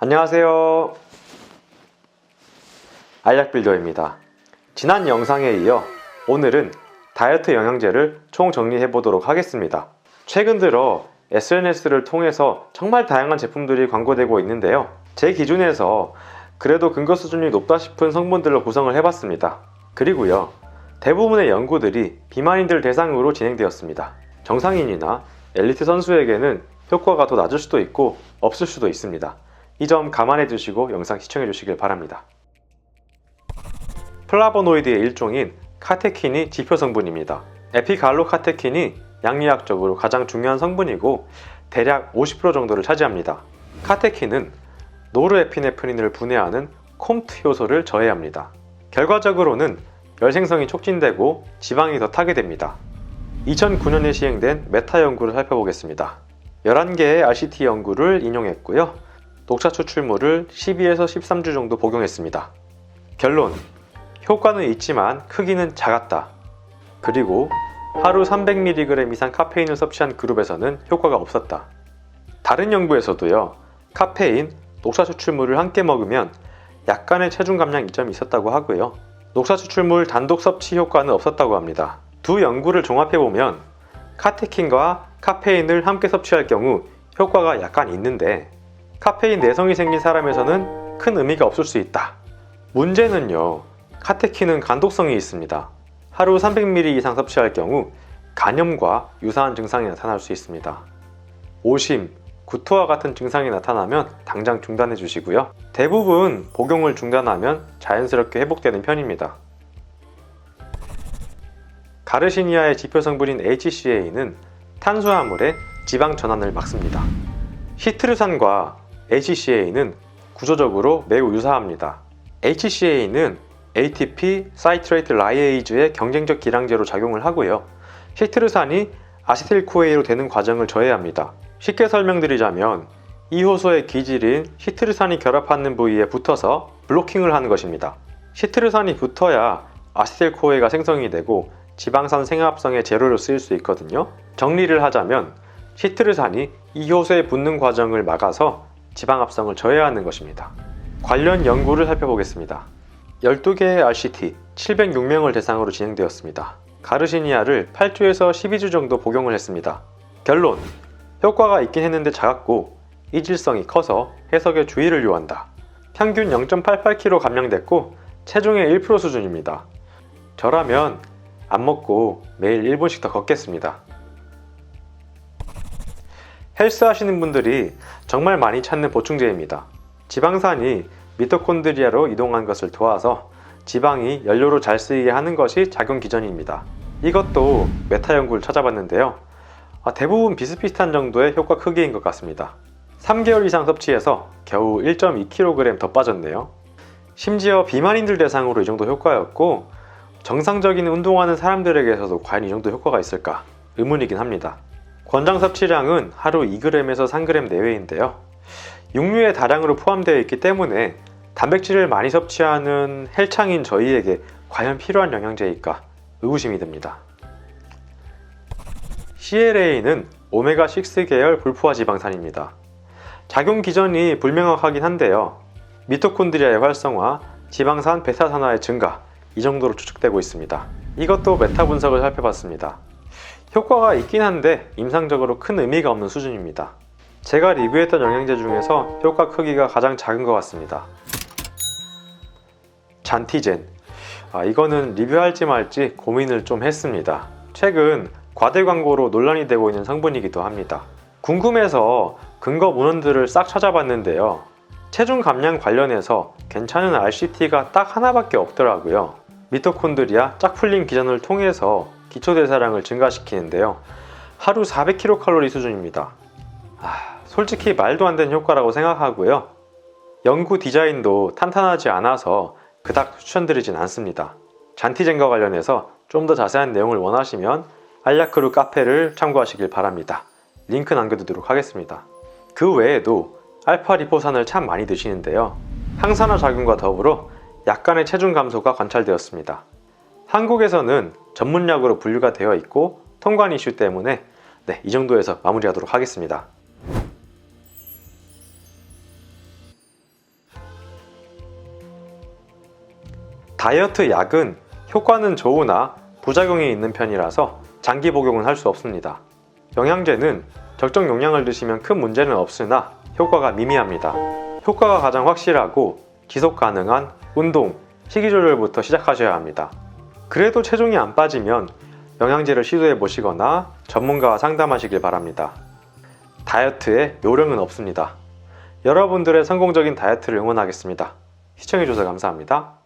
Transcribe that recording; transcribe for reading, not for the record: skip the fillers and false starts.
안녕하세요. 알약빌더입니다. 지난 영상에 이어 오늘은 다이어트 영양제를 총 정리해 보도록 하겠습니다. 최근 들어 SNS를 통해서 정말 다양한 제품들이 광고되고 있는데요. 제 기준에서 그래도 근거 수준이 높다 싶은 성분들로 구성을 해봤습니다. 그리고요, 대부분의 연구들이 비만인들 대상으로 진행되었습니다. 정상인이나 엘리트 선수에게는 효과가 더 낮을 수도 있고 없을 수도 있습니다. 이 점 감안해 두시고 영상 시청해 주시길 바랍니다. 플라보노이드의 일종인 카테킨이 지표 성분입니다. 에피갈로카테킨이 양리학적으로 가장 중요한 성분이고 대략 50% 정도를 차지합니다. 카테킨은 노르에피네프린을 분해하는 콤트 효소를 저해합니다. 결과적으로는 열 생성이 촉진되고 지방이 더 타게 됩니다. 2009년에 시행된 메타 연구를 살펴보겠습니다. 11개의 RCT 연구를 인용했고요. 녹차 추출물을 12에서 13주 정도 복용했습니다. 결론, 효과는 있지만 크기는 작았다. 그리고 하루 300mg 이상 카페인을 섭취한 그룹에서는 효과가 없었다. 다른 연구에서도요, 카페인, 녹차 추출물을 함께 먹으면 약간의 체중 감량 이점이 있었다고 하고요. 녹차 추출물 단독 섭취 효과는 없었다고 합니다. 두 연구를 종합해보면 카테킨과 카페인을 함께 섭취할 경우 효과가 약간 있는데 카페인 내성이 생긴 사람에서는 큰 의미가 없을 수 있다. 문제는요, 카테킨은 간독성이 있습니다. 하루 300ml 이상 섭취할 경우 간염과 유사한 증상이 나타날 수 있습니다. 오심, 구토와 같은 증상이 나타나면 당장 중단해 주시고요. 대부분 복용을 중단하면 자연스럽게 회복되는 편입니다. 가르시니아의 지표 성분인 HCA는 탄수화물의 지방 전환을 막습니다. 시트르산과 HCA는 구조적으로 매우 유사합니다. HCA는 ATP 사이트레이트 라이에이즈의 경쟁적 기량제로 작용을 하고요. 시트르산이 아세틸코에이로 되는 과정을 저해합니다. 쉽게 설명드리자면 이 효소의 기질인 시트르산이 결합하는 부위에 붙어서 블로킹을 하는 것입니다. 시트르산이 붙어야 아세틸코에이가 생성이 되고 지방산 생합성의 재료로 쓰일 수 있거든요. 정리를 하자면 시트르산이 이 효소에 붙는 과정을 막아서 지방 합성을 저해하는 것입니다. 관련 연구를 살펴보겠습니다. 12개의 RCT 706명을 대상으로 진행되었습니다. 가르시니아를 8주에서 12주 정도 복용을 했습니다. 결론, 효과가 있긴 했는데 작았고 이질성이 커서 해석에 주의를 요한다. 평균 0.88kg 감량됐고 체중의 1% 수준입니다. 저라면 안 먹고 매일 1분씩 더 걷겠습니다. 헬스 하시는 분들이 정말 많이 찾는 보충제입니다. 지방산이 미토콘드리아로 이동한 것을 도와서 지방이 연료로 잘 쓰이게 하는 것이 작용 기전입니다. 이것도 메타 연구를 찾아봤는데요. 대부분 비슷비슷한 정도의 효과 크기인 것 같습니다. 3개월 이상 섭취해서 겨우 1.2kg 더 빠졌네요. 심지어 비만인들 대상으로 이 정도 효과였고 정상적인 운동하는 사람들에게서도 과연 이 정도 효과가 있을까 의문이긴 합니다. 권장 섭취량은 하루 2g에서 3g 내외인데요. 육류의 다량으로 포함되어 있기 때문에 단백질을 많이 섭취하는 헬창인 저희에게 과연 필요한 영양제일까 의구심이 듭니다. CLA는 오메가6 계열 불포화 지방산입니다. 작용 기전이 불명확하긴 한데요. 미토콘드리아의 활성화, 지방산 베타산화의 증가, 이 정도로 추측되고 있습니다. 이것도 메타 분석을 살펴봤습니다. 효과가 있긴 한데 임상적으로 큰 의미가 없는 수준입니다. 제가 리뷰했던 영양제 중에서 효과 크기가 가장 작은 것 같습니다. 잔티젠, 이거는 리뷰할지 말지 고민을 좀 했습니다. 최근 과대 광고로 논란이 되고 있는 성분이기도 합니다. 궁금해서 근거 문헌들을 싹 찾아봤는데요. 체중 감량 관련해서 괜찮은 RCT가 딱 하나밖에 없더라고요. 미토콘드리아 짝풀림 기전을 통해서 기초대사량을 증가시키는데요. 하루 400kcal 수준입니다. 솔직히 말도 안 되는 효과라고 생각하고요. 연구 디자인도 탄탄하지 않아서 그닥 추천드리진 않습니다. 잔티젠과 관련해서 좀 더 자세한 내용을 원하시면 알약크루 카페를 참고하시길 바랍니다. 링크 남겨두도록 하겠습니다. 그 외에도 알파리포산을 참 많이 드시는데요. 항산화 작용과 더불어 약간의 체중 감소가 관찰되었습니다. 한국에서는 전문약으로 분류가 되어 있고 통관 이슈 때문에 이 정도에서 마무리하도록 하겠습니다. 다이어트 약은 효과는 좋으나 부작용이 있는 편이라서 장기 복용은 할 수 없습니다. 영양제는 적정 용량을 드시면 큰 문제는 없으나 효과가 미미합니다. 효과가 가장 확실하고 지속 가능한 운동, 식이 조절부터 시작하셔야 합니다. 그래도 체중이 안 빠지면 영양제를 시도해 보시거나 전문가와 상담하시길 바랍니다. 다이어트에 요령은 없습니다. 여러분들의 성공적인 다이어트를 응원하겠습니다. 시청해주셔서 감사합니다.